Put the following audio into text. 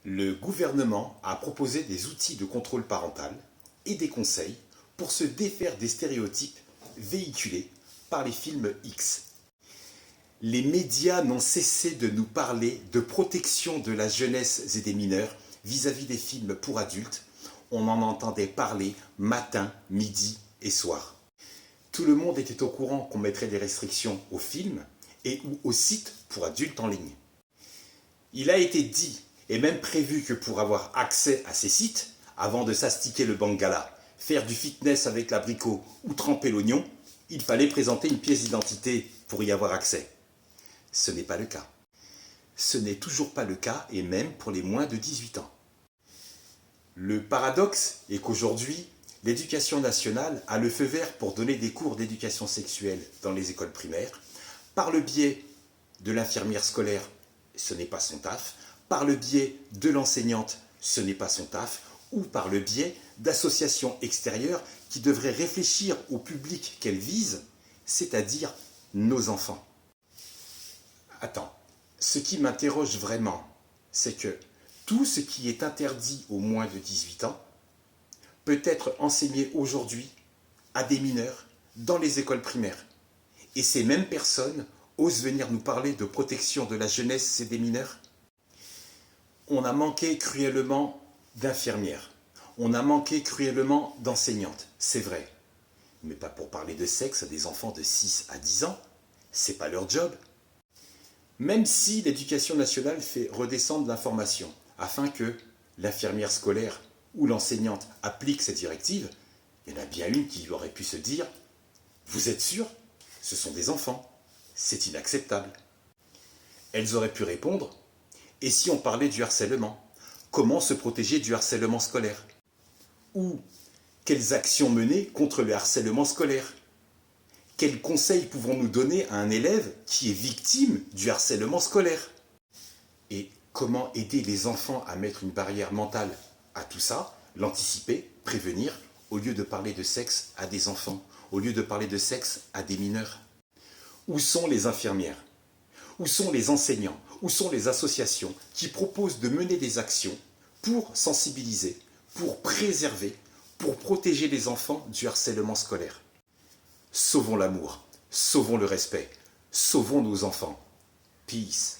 Le gouvernement a proposé des outils de contrôle parental et des conseils pour se défaire des stéréotypes véhiculés par les films X. Les médias n'ont cessé de nous parler de protection de la jeunesse et des mineurs vis-à-vis des films pour adultes. On en entendait parler matin, midi et soir. Tout le monde était au courant qu'on mettrait des restrictions aux films et ou aux sites pour adultes en ligne. Il a été dit et même prévu que pour avoir accès à ces sites, avant de s'astiquer le bangala, faire du fitness avec l'abricot ou tremper l'oignon, il fallait présenter une pièce d'identité pour y avoir accès. Ce n'est pas le cas. Ce n'est toujours pas le cas, et même pour les moins de 18 ans. Le paradoxe est qu'aujourd'hui, l'éducation nationale a le feu vert pour donner des cours d'éducation sexuelle dans les écoles primaires, par le biais de l'infirmière scolaire, ce n'est pas son taf, par le biais de l'enseignante, ce n'est pas son taf, ou par le biais d'associations extérieures qui devraient réfléchir au public qu'elles visent, c'est-à-dire nos enfants. Attends, ce qui m'interroge vraiment, c'est que tout ce qui est interdit aux moins de 18 ans peut être enseigné aujourd'hui à des mineurs dans les écoles primaires. Et ces mêmes personnes osent venir nous parler de protection de la jeunesse et des mineurs. On a manqué cruellement d'infirmières. On a manqué cruellement d'enseignantes, c'est vrai. Mais pas pour parler de sexe à des enfants de 6 à 10 ans. C'est pas leur job. Même si l'éducation nationale fait redescendre l'information afin que l'infirmière scolaire ou l'enseignante applique cette directive, il y en a bien une qui aurait pu se dire « Vous êtes sûr ? Ce sont des enfants. C'est inacceptable. » Elles auraient pu répondre « Et si on parlait du harcèlement ? Comment se protéger du harcèlement scolaire ? Ou quelles actions mener contre le harcèlement scolaire ? Quels conseils pouvons-nous donner à un élève qui est victime du harcèlement scolaire ? Et comment aider les enfants à mettre une barrière mentale à tout ça, l'anticiper, prévenir, au lieu de parler de sexe à des enfants, au lieu de parler de sexe à des mineurs ? Où sont les infirmières ? Où sont les enseignants ? Où sont les associations qui proposent de mener des actions pour sensibiliser, pour préserver, pour protéger les enfants du harcèlement scolaire ? Sauvons l'amour, sauvons le respect, sauvons nos enfants. Peace.